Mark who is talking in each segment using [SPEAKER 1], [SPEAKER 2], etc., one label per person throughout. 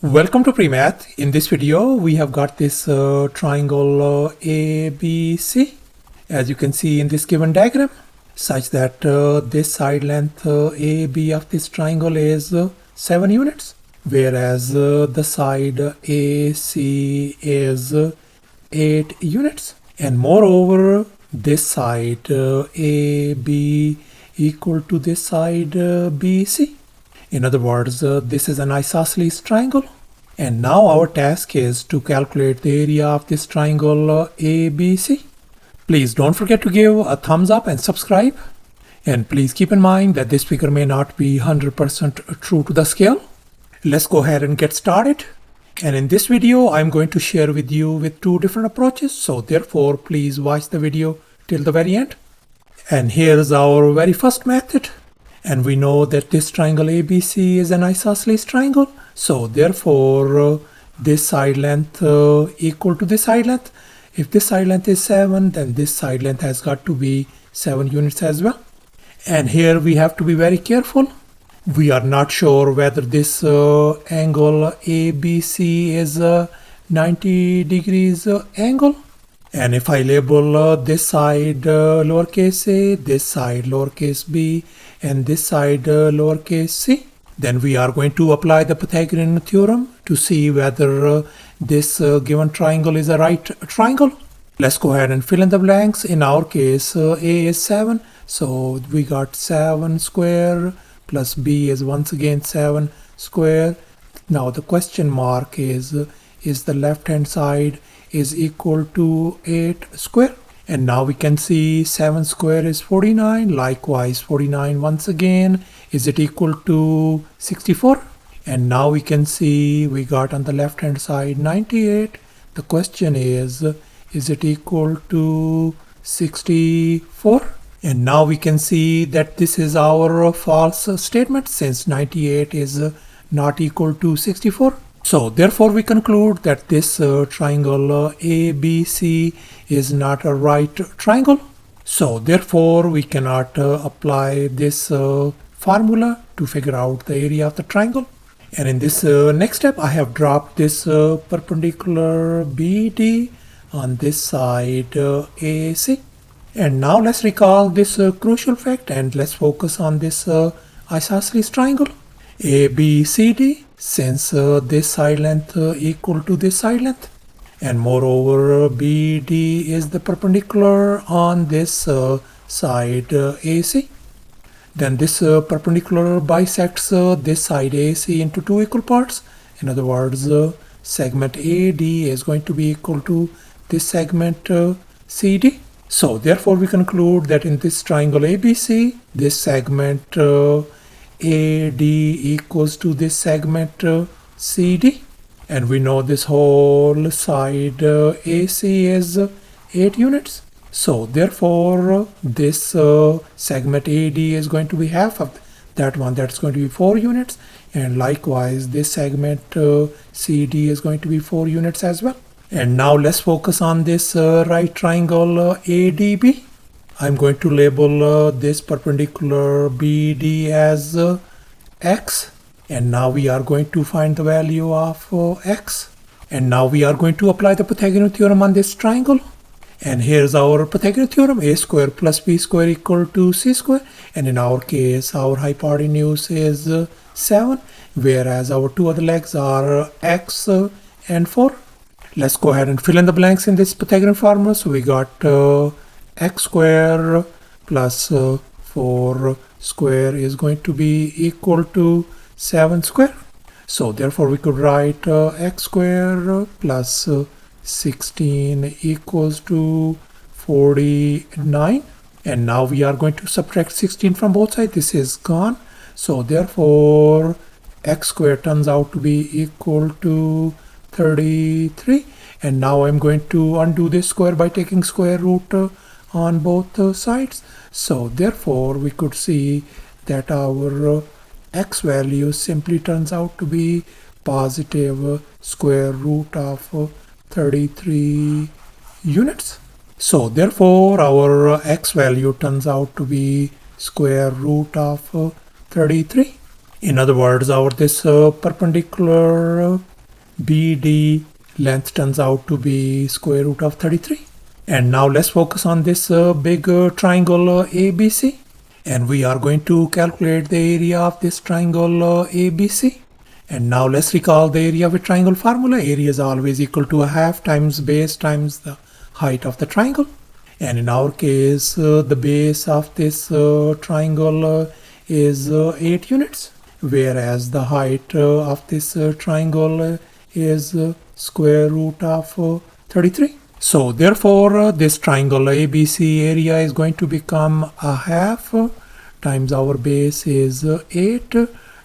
[SPEAKER 1] Welcome to PreMath. In this video, we have got this triangle ABC, as you can see in this given diagram, such that this side length AB of this triangle is 7 units, whereas the side AC is 8 units. And moreover, this side AB equal to this side BC. In other words, this is an isosceles triangle. And now our task is to calculate the area of this triangle ABC. Please don't forget to give a thumbs up and subscribe. And please keep in mind that this figure may not be 100% true to the scale. Let's go ahead and get started. And in this video, I'm going to share with you with two different approaches. So therefore, please watch the video till the very end. And here's our very first method. And we know that this triangle ABC is an isosceles triangle. So therefore, this side length equal to this side length. If this side length is 7, then this side length has got to be 7 units as well. And here we have to be very careful. We are not sure whether this angle ABC is a 90 degrees angle. And if I label this side lowercase a, this side lowercase b, and this side lowercase c, then we are going to apply the Pythagorean theorem to see whether this given triangle is a right triangle. Let's go ahead and fill in the blanks. In our case, a is 7, so we got 7 square plus b is once again 7 square. Now the question mark is the left hand side is equal to 8 square. And now we can see 7 square is 49. Likewise, 49 once again, is it equal to 64? And now we can see we got on the left hand side 98. The question is it equal to 64? And now we can see that this is our false statement, since 98 is not equal to 64. So therefore we conclude that this triangle ABC is not a right triangle. So therefore we cannot apply this formula to figure out the area of the triangle. And in this next step, I have dropped this perpendicular BD on this side AC. And now let's recall this crucial fact and let's focus on this isosceles triangle ABCD, since this side length equal to this side length. And moreover, BD is the perpendicular on this side AC. Then this perpendicular bisects this side AC into two equal parts. In other words, segment AD is going to be equal to this segment CD. So therefore we conclude that in this triangle ABC, this segment AD equals to this segment CD. And we know this whole side AC is 8 units. So therefore this segment AD is going to be half of that one, that's going to be 4 units. And likewise this segment CD is going to be 4 units as well. And now let's focus on this right triangle ADB. I'm going to label this perpendicular BD as X. And now we are going to find the value of X. And now we are going to apply the Pythagorean theorem on this triangle. And here's our Pythagorean theorem: a square plus b square equal to c square. And in our case, our hypotenuse is 7, whereas our two other legs are x and 4. Let's go ahead and fill in the blanks in this Pythagorean formula. So we got x square plus 4 square is going to be equal to 7 square. So therefore we could write x square plus 16 equals to 49. And now we are going to subtract 16 from both sides. This is gone. So therefore x square turns out to be equal to 33. And now I'm going to undo this square by taking square root on both sides. So therefore we could see that our x value simply turns out to be positive square root of 33 units. So therefore our x value turns out to be square root of 33. In other words, our this perpendicular BD length turns out to be square root of 33. And now let's focus on this big triangle ABC. And we are going to calculate the area of this triangle ABC. And now let's recall the area of a triangle formula. Area is always equal to a half times base times the height of the triangle. And in our case, the base of this triangle is 8 units, whereas the height of this triangle is square root of 33. So therefore, this triangle ABC area is going to become a half times our base is 8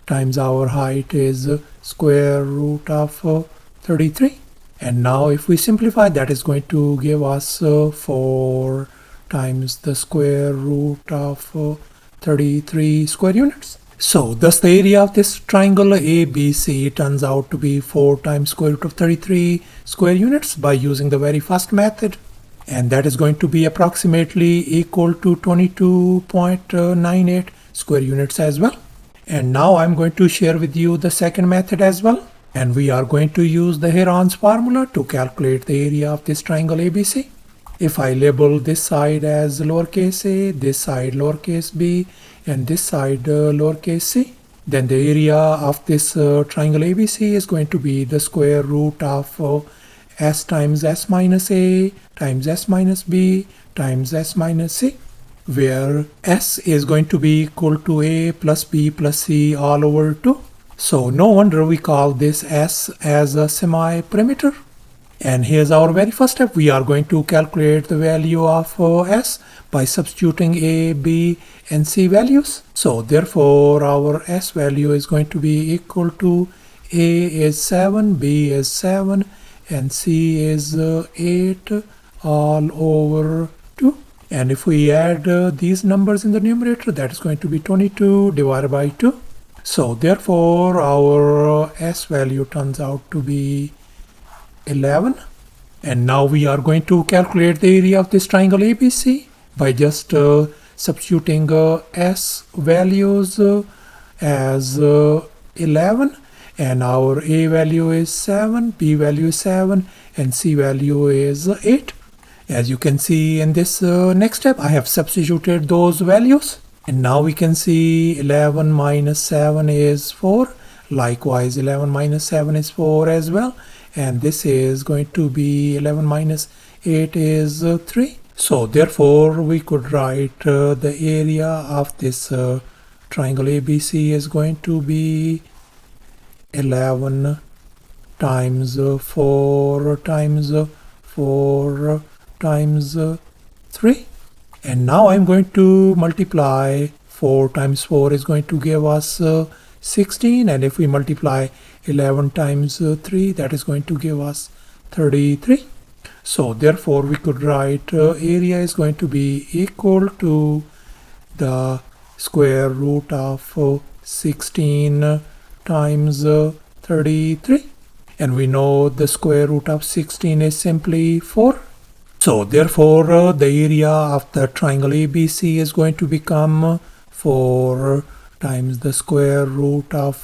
[SPEAKER 1] times our height is square root of 33. And now if we simplify, that is going to give us 4 times the square root of 33 square units. So thus the area of this triangle ABC turns out to be 4 times square root of 33 square units by using the very first method. And that is going to be approximately equal to 22.98 square units as well. And now I'm going to share with you the second method as well. And we are going to use the Heron's formula to calculate the area of this triangle ABC. If I label this side as lowercase a, this side lowercase b, and this side lowercase c, then the area of this triangle ABC is going to be the square root of s times s minus a times s minus b times s minus c, where s is going to be equal to a plus b plus c all over 2. So no wonder we call this S as a semi-perimeter. And here's our very first step. We are going to calculate the value of S by substituting A, B, and C values. So therefore our S value is going to be equal to A is 7, B is 7, and C is 8 all over 2. And if we add these numbers in the numerator, that is going to be 22 divided by 2. So therefore our S value turns out to be 11. And now we are going to calculate the area of this triangle ABC by just substituting S values as 11, and our A value is 7, B value is 7, and C value is 8. As you can see in this next step, I have substituted those values. And now we can see 11 minus 7 is 4. Likewise, 11 minus 7 is 4 as well. And this is going to be 11 minus 8 is 3. So therefore, we could write the area of this triangle ABC is going to be 11 times 4 times 4 times 3. And now I'm going to multiply 4 times 4 is going to give us 16. And if we multiply 11 times 3, that is going to give us 33. So therefore, we could write area is going to be equal to the square root of 16 times 33. And we know the square root of 16 is simply 4. So therefore, the area of the triangle ABC is going to become 4 times the square root of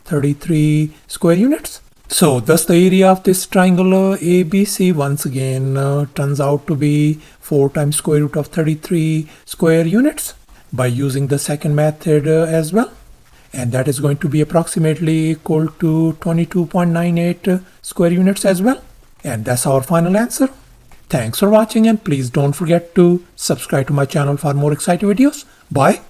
[SPEAKER 1] 33 square units. So thus the area of this triangle ABC once again turns out to be 4 times square root of 33 square units by using the second method as well. And that is going to be approximately equal to 22.98 square units as well. And that's our final answer. Thanks for watching, and please don't forget to subscribe to my channel for more exciting videos. Bye.